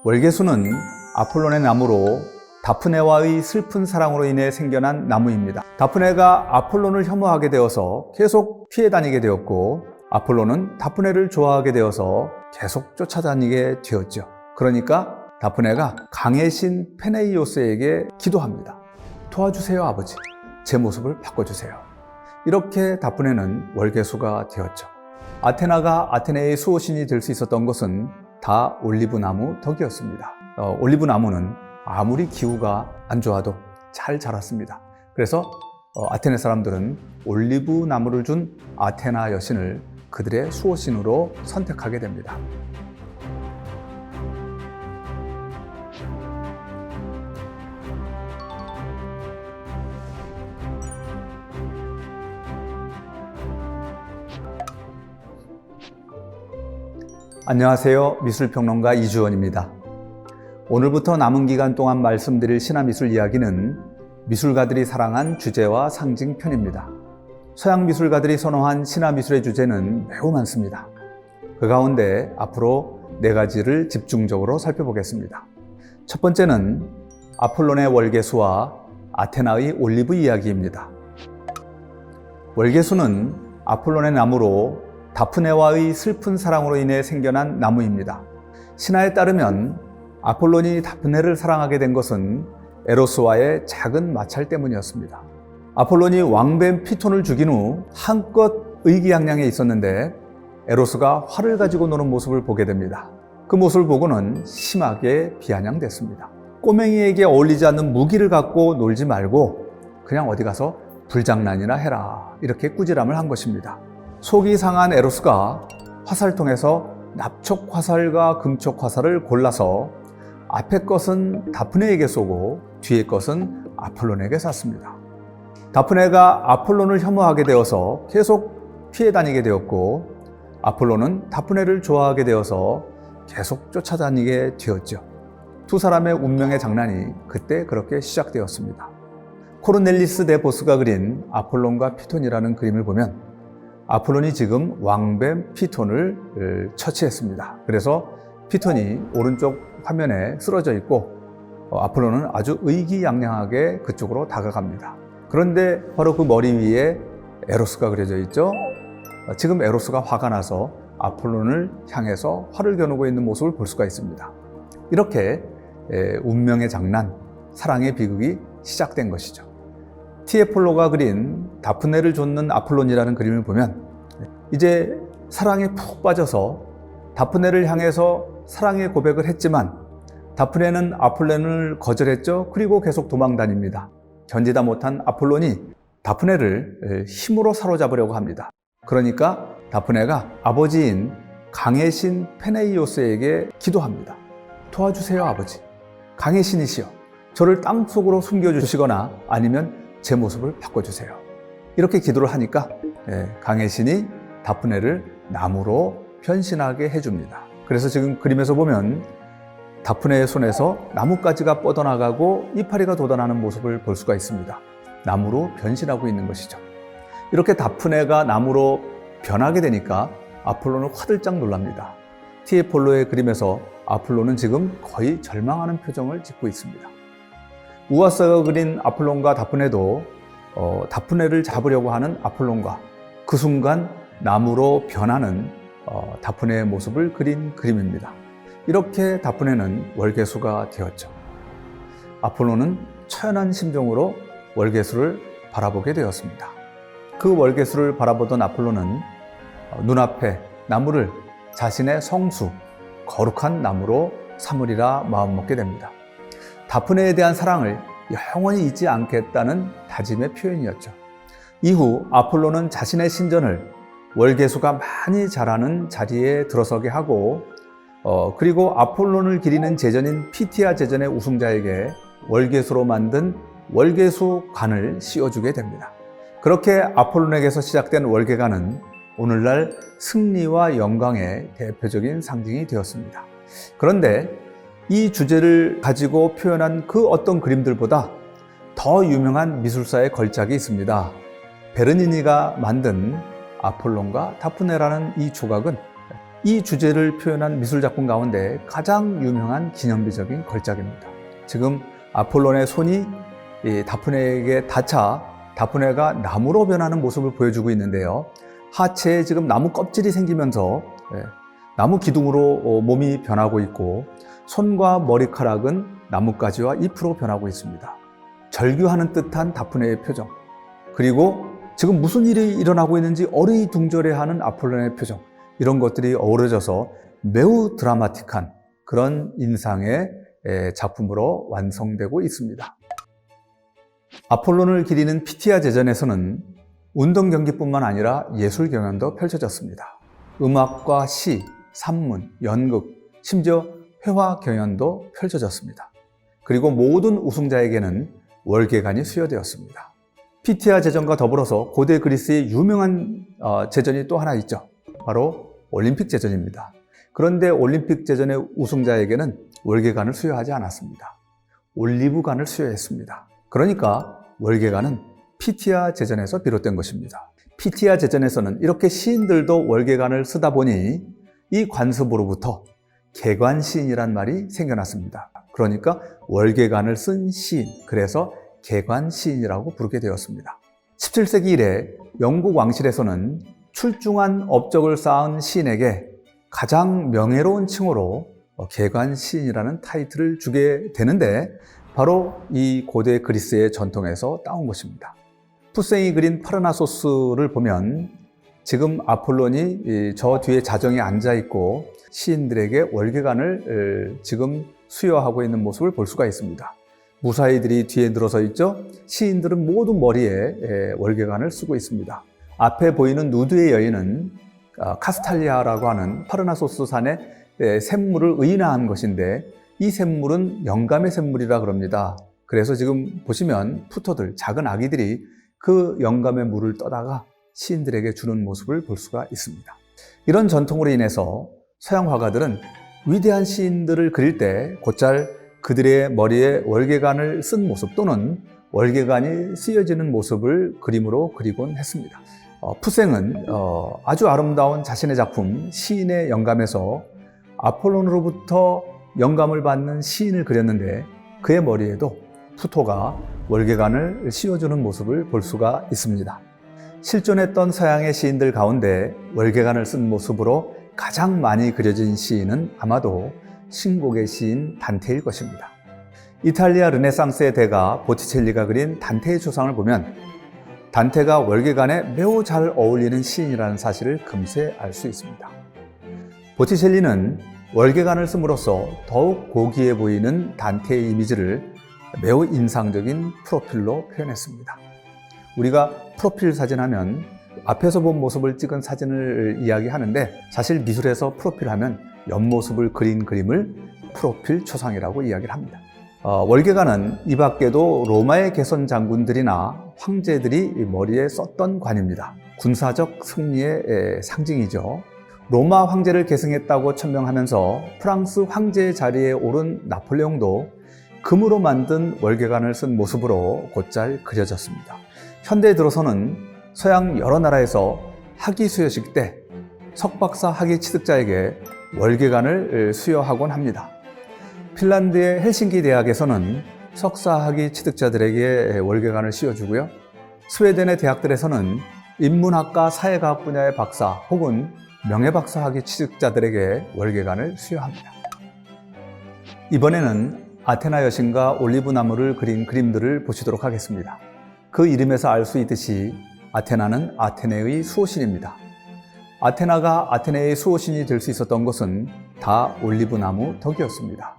월계수는 아폴론의 나무로 다프네와의 슬픈 사랑으로 인해 생겨난 나무입니다. 다프네가 아폴론을 혐오하게 되어서 계속 피해 다니게 되었고, 아폴론은 다프네를 좋아하게 되어서 계속 쫓아다니게 되었죠. 그러니까 다프네가 강의 신 페네이오스에게 기도합니다. 도와주세요, 아버지. 제 모습을 바꿔주세요. 이렇게 다프네는 월계수가 되었죠. 아테나가 아테네의 수호신이 될 수 있었던 것은 다 올리브 나무 덕이었습니다. 올리브 나무는 아무리 기후가 안 좋아도 잘 자랐습니다. 그래서 아테네 사람들은 올리브 나무를 준 아테나 여신을 그들의 수호신으로 선택하게 됩니다. 안녕하세요. 미술평론가 이주원입니다. 오늘부터 남은 기간 동안 말씀드릴 신화미술 이야기는 미술가들이 사랑한 주제와 상징 편입니다. 서양 미술가들이 선호한 신화미술의 주제는 매우 많습니다. 그 가운데 앞으로 4가지를 집중적으로 살펴보겠습니다. 첫 번째는 아폴론의 월계수와 아테나의 올리브 이야기입니다. 월계수는 아폴론의 나무로 다프네와의 슬픈 사랑으로 인해 생겨난 나무입니다. 신화에 따르면 아폴론이 다프네를 사랑하게 된 것은 에로스와의 작은 마찰 때문이었습니다. 아폴론이 왕뱀 피톤을 죽인 후 한껏 의기양양해 있었는데 에로스가 활을 가지고 노는 모습을 보게 됩니다. 그 모습을 보고는 심하게 비아냥됐습니다. 꼬맹이에게 어울리지 않는 무기를 갖고 놀지 말고 그냥 어디 가서 불장난이나 해라, 이렇게 꾸지람을 한 것입니다. 속이 상한 에로스가 화살통에서 납촉 화살과 금촉 화살을 골라서 앞에 것은 다프네에게 쏘고 뒤에 것은 아폴론에게 쐈습니다. 다프네가 아폴론을 혐오하게 되어서 계속 피해 다니게 되었고, 아폴론은 다프네를 좋아하게 되어서 계속 쫓아다니게 되었죠. 두 사람의 운명의 장난이 그때 그렇게 시작되었습니다. 코르넬리스 데 보스가 그린 아폴론과 피톤이라는 그림을 보면 아폴론이 지금 왕뱀 피톤을 처치했습니다. 그래서 피톤이 오른쪽 화면에 쓰러져 있고 아폴론은 아주 의기양양하게 그쪽으로 다가갑니다. 그런데 바로 그 머리 위에 에로스가 그려져 있죠. 지금 에로스가 화가 나서 아폴론을 향해서 활을 겨누고 있는 모습을 볼 수가 있습니다. 이렇게 운명의 장난, 사랑의 비극이 시작된 것이죠. 티에폴로가 그린 다프네를 좇는 아폴론이라는 그림을 보면 이제 사랑에 푹 빠져서 다프네를 향해서 사랑의 고백을 했지만 다프네는 아폴론을 거절했죠. 그리고 계속 도망다닙니다. 견디다 못한 아폴론이 다프네를 힘으로 사로잡으려고 합니다. 그러니까 다프네가 아버지인 강의 신 페네이오스에게 기도합니다. 도와주세요, 아버지. 강의 신이시여, 저를 땅속으로 숨겨주시거나 아니면 제 모습을 바꿔주세요. 이렇게 기도를 하니까 강의 신이 다프네를 나무로 변신하게 해줍니다. 그래서 지금 그림에서 보면 다프네의 손에서 나뭇가지가 뻗어나가고 이파리가 돋아나는 모습을 볼 수가 있습니다. 나무로 변신하고 있는 것이죠. 이렇게 다프네가 나무로 변하게 되니까 아폴론은 화들짝 놀랍니다. 티에폴로의 그림에서 아폴론은 지금 거의 절망하는 표정을 짓고 있습니다. 우아스가 그린 아폴론과 다프네도 다프네를 잡으려고 하는 아폴론과 그 순간 나무로 변하는 다프네의 모습을 그린 그림입니다. 이렇게 다프네는 월계수가 되었죠. 아폴론은 처연한 심정으로 월계수를 바라보게 되었습니다. 그 월계수를 바라보던 아폴론은 눈앞에 나무를 자신의 성수, 거룩한 나무로 삼으리라 마음먹게 됩니다. 다프네에 대한 사랑을 영원히 잊지 않겠다는 다짐의 표현이었죠. 이후 아폴론은 자신의 신전을 월계수가 많이 자라는 자리에 들어서게 하고 그리고 아폴론을 기리는 제전인 피티아 제전의 우승자에게 월계수로 만든 월계수관을 씌워주게 됩니다. 그렇게 아폴론에게서 시작된 월계관은 오늘날 승리와 영광의 대표적인 상징이 되었습니다. 그런데 이 주제를 가지고 표현한 그 어떤 그림들보다 더 유명한 미술사의 걸작이 있습니다. 베르니니가 만든 아폴론과 다프네라는 이 조각은 이 주제를 표현한 미술작품 가운데 가장 유명한 기념비적인 걸작입니다. 지금 아폴론의 손이 다프네에게 닿자 다프네가 나무로 변하는 모습을 보여주고 있는데요. 하체에 지금 나무 껍질이 생기면서 나무 기둥으로 몸이 변하고 있고 손과 머리카락은 나뭇가지와 잎으로 변하고 있습니다. 절규하는 듯한 다프네의 표정, 그리고 지금 무슨 일이 일어나고 있는지 어리둥절해하는 아폴론의 표정, 이런 것들이 어우러져서 매우 드라마틱한 그런 인상의 작품으로 완성되고 있습니다. 아폴론을 기리는 피티아 제전에서는 운동 경기뿐만 아니라 예술 경연도 펼쳐졌습니다. 음악과 시, 산문, 연극, 심지어 회화 경연도 펼쳐졌습니다. 그리고 모든 우승자에게는 월계관이 수여되었습니다. 피티아 제전과 더불어서 고대 그리스의 유명한 제전이 또 하나 있죠. 바로 올림픽 제전입니다. 그런데 올림픽 제전의 우승자에게는 월계관을 수여하지 않았습니다. 올리브관을 수여했습니다. 그러니까 월계관은 피티아 제전에서 비롯된 것입니다. 피티아 제전에서는 이렇게 시인들도 월계관을 쓰다 보니 이 관습으로부터 개관시인이란 말이 생겨났습니다. 그러니까 월계관을 쓴 시인, 그래서 개관시인이라고 부르게 되었습니다. 17세기 이래 영국 왕실에서는 출중한 업적을 쌓은 시인에게 가장 명예로운 칭호로 개관시인이라는 타이틀을 주게 되는데 바로 이 고대 그리스의 전통에서 따온 것입니다. 푸생이 그린 파르나소스를 보면 지금 아폴론이 저 뒤에 자정에 앉아 있고 시인들에게 월계관을 지금 수여하고 있는 모습을 볼 수가 있습니다. 무사히들이 뒤에 늘어서 있죠. 시인들은 모두 머리에 월계관을 쓰고 있습니다. 앞에 보이는 누드의 여인은 카스탈리아라고 하는 파르나소스 산의 샘물을 의인화한 것인데 이 샘물은 영감의 샘물이라 그럽니다. 그래서 지금 보시면 푸토들, 작은 아기들이 그 영감의 물을 떠다가 시인들에게 주는 모습을 볼 수가 있습니다. 이런 전통으로 인해서 서양 화가들은 위대한 시인들을 그릴 때 곧잘 그들의 머리에 월계관을 쓴 모습 또는 월계관이 쓰여지는 모습을 그림으로 그리곤 했습니다. 푸생은 아주 아름다운 자신의 작품 시인의 영감에서 아폴론으로부터 영감을 받는 시인을 그렸는데 그의 머리에도 푸토가 월계관을 씌워주는 모습을 볼 수가 있습니다. 실존했던 서양의 시인들 가운데 월계관을 쓴 모습으로 가장 많이 그려진 시인은 아마도 신곡의 시인 단테일 것입니다. 이탈리아 르네상스의 대가 보티첼리가 그린 단테의 초상을 보면 단테가 월계관에 매우 잘 어울리는 시인이라는 사실을 금세 알 수 있습니다. 보티첼리는 월계관을 씀으로써 더욱 고귀해 보이는 단테의 이미지를 매우 인상적인 프로필로 표현했습니다. 우리가 프로필 사진 하면 앞에서 본 모습을 찍은 사진을 이야기하는데 사실 미술에서 프로필 하면 옆모습을 그린 그림을 프로필 초상이라고 이야기를 합니다. 월계관은 이 밖에도 로마의 개선 장군들이나 황제들이 머리에 썼던 관입니다. 군사적 승리의 상징이죠. 로마 황제를 계승했다고 천명하면서 프랑스 황제의 자리에 오른 나폴레옹도 금으로 만든 월계관을 쓴 모습으로 곧잘 그려졌습니다. 현대에 들어서는 서양 여러 나라에서 학위 수여식 때 석박사 학위 취득자에게 월계관을 수여하곤 합니다. 핀란드의 헬싱키 대학에서는 석사 학위 취득자들에게 월계관을 씌워주고요. 스웨덴의 대학들에서는 인문학과 사회과학 분야의 박사 혹은 명예박사 학위 취득자들에게 월계관을 수여합니다. 이번에는 아테나 여신과 올리브 나무를 그린 그림들을 보시도록 하겠습니다. 그 이름에서 알 수 있듯이 아테나는 아테네의 수호신입니다. 아테나가 아테네의 수호신이 될 수 있었던 것은 다 올리브 나무 덕이었습니다.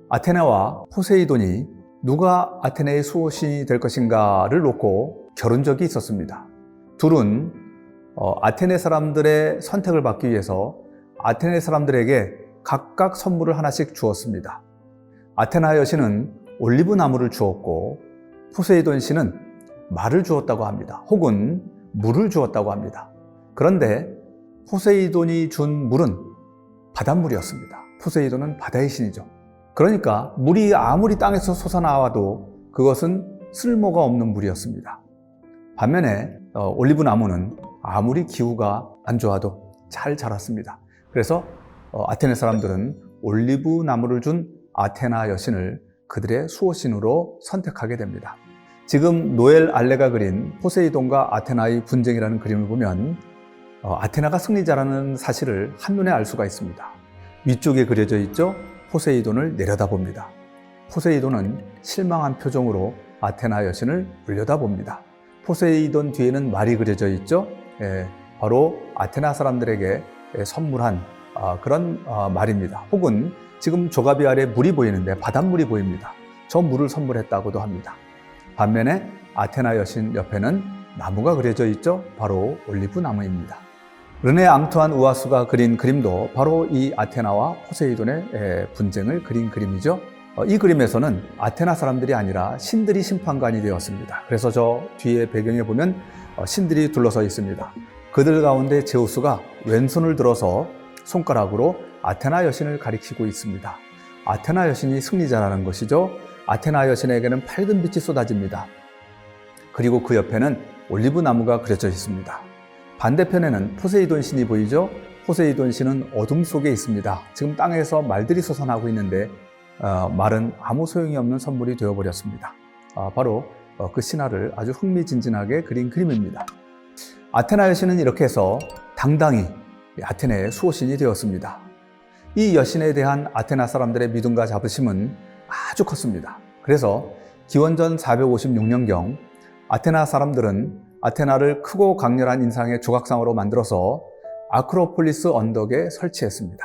아테나와 포세이돈이 누가 아테네의 수호신이 될 것인가를 놓고 겨룬 적이 있었습니다. 둘은 아테네 사람들의 선택을 받기 위해서 아테네 사람들에게 각각 선물을 하나씩 주었습니다. 아테나 여신은 올리브 나무를 주었고 포세이돈 씨는 말을 주었다고 합니다. 혹은 물을 주었다고 합니다. 그런데 포세이돈이 준 물은 바닷물이었습니다. 포세이돈은 바다의 신이죠. 그러니까 물이 아무리 땅에서 솟아나와도 그것은 쓸모가 없는 물이었습니다. 반면에 올리브 나무는 아무리 기후가 안 좋아도 잘 자랐습니다. 그래서 아테네 사람들은 올리브 나무를 준 아테나 여신을 그들의 수호신으로 선택하게 됩니다. 지금 노엘 알레가 그린 포세이돈과 아테나의 분쟁이라는 그림을 보면 아테나가 승리자라는 사실을 한눈에 알 수가 있습니다. 위쪽에 그려져 있죠? 포세이돈을 내려다봅니다. 포세이돈은 실망한 표정으로 아테나 여신을 올려다봅니다. 포세이돈 뒤에는 말이 그려져 있죠? 바로 아테나 사람들에게 선물한 그런 말입니다. 혹은 지금 조가비 아래 물이 보이는데 바닷물이 보입니다. 저 물을 선물했다고도 합니다. 반면에 아테나 여신 옆에는 나무가 그려져 있죠? 바로 올리브 나무입니다. 르네 앙투안 우아수가 그린 그림도 바로 이 아테나와 포세이돈의 분쟁을 그린 그림이죠. 이 그림에서는 아테나 사람들이 아니라 신들이 심판관이 되었습니다. 그래서 저 뒤에 배경에 보면 신들이 둘러서 있습니다. 그들 가운데 제우스가 왼손을 들어서 손가락으로 아테나 여신을 가리키고 있습니다. 아테나 여신이 승리자라는 것이죠. 아테나 여신에게는 밝은 빛이 쏟아집니다. 그리고 그 옆에는 올리브 나무가 그려져 있습니다. 반대편에는 포세이돈 신이 보이죠? 포세이돈 신은 어둠 속에 있습니다. 지금 땅에서 말들이 솟아나고 있는데 말은 아무 소용이 없는 선물이 되어버렸습니다. 바로 그 신화를 아주 흥미진진하게 그린 그림입니다. 아테나 여신은 이렇게 해서 당당히 아테네의 수호신이 되었습니다. 이 여신에 대한 아테나 사람들의 믿음과 자부심은 아주 컸습니다. 그래서 기원전 456년경 아테나 사람들은 아테나를 크고 강렬한 인상의 조각상으로 만들어서 아크로폴리스 언덕에 설치했습니다.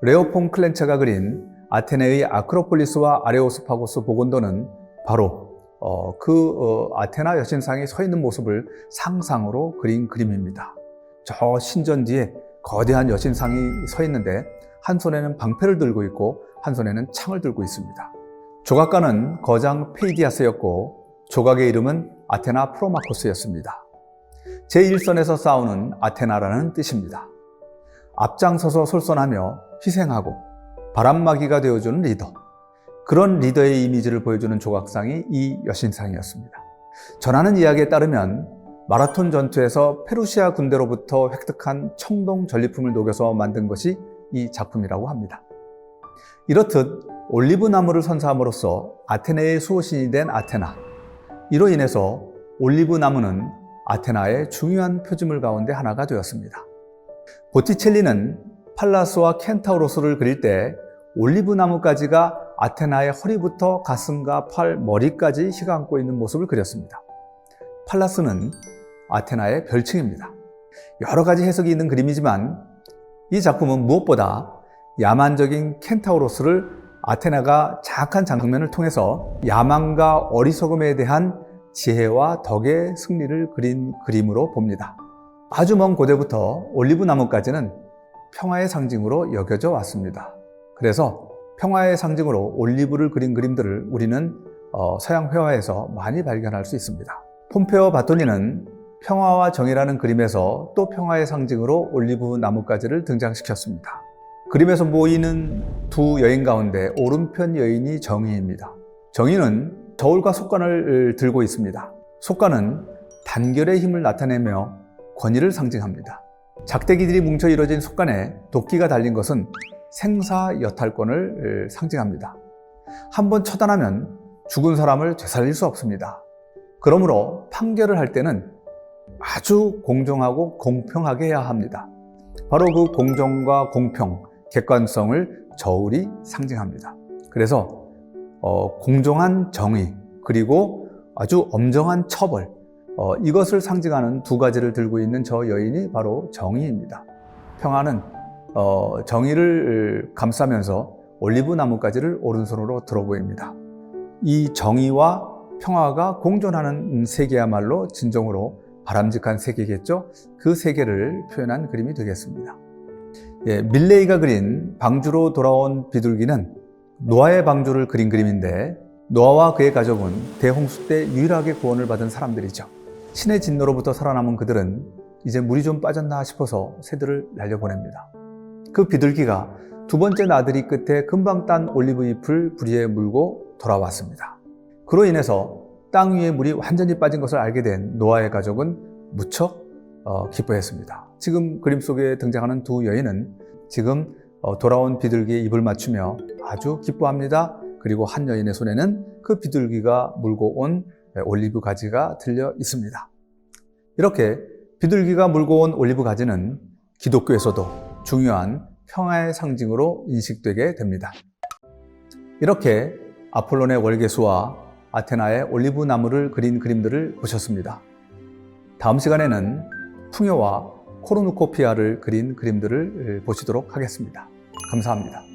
레오폰 클렌체가 그린 아테네의 아크로폴리스와 아레오스파고스 보곤도는 바로 아테나 여신상이 서 있는 모습을 상상으로 그린 그림입니다. 저 신전 뒤에 거대한 여신상이 서 있는데 한 손에는 방패를 들고 있고 한 손에는 창을 들고 있습니다. 조각가는 거장 페이디아스였고 조각의 이름은 아테나 프로마코스였습니다. 제1선에서 싸우는 아테나라는 뜻입니다. 앞장서서 솔선하며 희생하고 바람막이가 되어주는 리더, 그런 리더의 이미지를 보여주는 조각상이 이 여신상이었습니다. 전하는 이야기에 따르면 마라톤 전투에서 페르시아 군대로부터 획득한 청동 전리품을 녹여서 만든 것이 이 작품이라고 합니다. 이렇듯 올리브 나무를 선사함으로써 아테네의 수호신이 된 아테나, 이로 인해서 올리브 나무는 아테나의 중요한 표지물 가운데 하나가 되었습니다. 보티첼리는 팔라스와 켄타우로스를 그릴 때 올리브 나무가지가 아테나의 허리부터 가슴과 팔, 머리까지 휘감고 있는 모습을 그렸습니다. 팔라스는 아테나의 별칭입니다. 여러 가지 해석이 있는 그림이지만 이 작품은 무엇보다 야만적인 켄타우로스를 아테나가 장악한 장면을 통해서 야망과 어리석음에 대한 지혜와 덕의 승리를 그린 그림으로 봅니다. 아주 먼 고대부터 올리브 나무까지는 평화의 상징으로 여겨져 왔습니다. 그래서 평화의 상징으로 올리브를 그린 그림들을 우리는 서양 회화에서 많이 발견할 수 있습니다. 폼페오 바토니는 평화와 정의라는 그림에서 또 평화의 상징으로 올리브 나무가지를 등장시켰습니다. 그림에서 보이는 두 여인 가운데 오른편 여인이 정의입니다. 정의는 저울과 속관을 들고 있습니다. 속관은 단결의 힘을 나타내며 권위를 상징합니다. 작대기들이 뭉쳐 이루어진 속관에 도끼가 달린 것은 생사여탈권을 상징합니다. 한번 처단하면 죽은 사람을 되살릴 수 없습니다. 그러므로 판결을 할 때는 아주 공정하고 공평하게 해야 합니다. 바로 그 공정과 공평, 객관성을 저울이 상징합니다. 그래서 공정한 정의 그리고 아주 엄정한 처벌, 이것을 상징하는 두 가지를 들고 있는 저 여인이 바로 정의입니다. 평화는 정의를 감싸면서 올리브 나무가지를 오른손으로 들어 보입니다. 이 정의와 평화가 공존하는 세계야말로 진정으로 바람직한 세계겠죠? 그 세계를 표현한 그림이 되겠습니다. 밀레이가 그린 방주로 돌아온 비둘기는 노아의 방주를 그린 그림인데 노아와 그의 가족은 대홍수 때 유일하게 구원을 받은 사람들이죠. 신의 진노로부터 살아남은 그들은 이제 물이 좀 빠졌나 싶어서 새들을 날려보냅니다. 그 비둘기가 두 번째 나들이 끝에 금방 딴 올리브 잎을 부리에 물고 돌아왔습니다. 그로 인해서 땅 위에 물이 완전히 빠진 것을 알게 된 노아의 가족은 무척 기뻐했습니다. 지금 그림 속에 등장하는 두 여인은 지금 돌아온 비둘기에 입을 맞추며 아주 기뻐합니다. 그리고 한 여인의 손에는 그 비둘기가 물고 온 올리브 가지가 들려 있습니다. 이렇게 비둘기가 물고 온 올리브 가지는 기독교에서도 중요한 평화의 상징으로 인식되게 됩니다. 이렇게 아폴론의 월계수와 아테나의 올리브 나무를 그린 그림들을 보셨습니다. 다음 시간에는 풍요와 코르누코피아를 그린 그림들을 보시도록 하겠습니다. 감사합니다.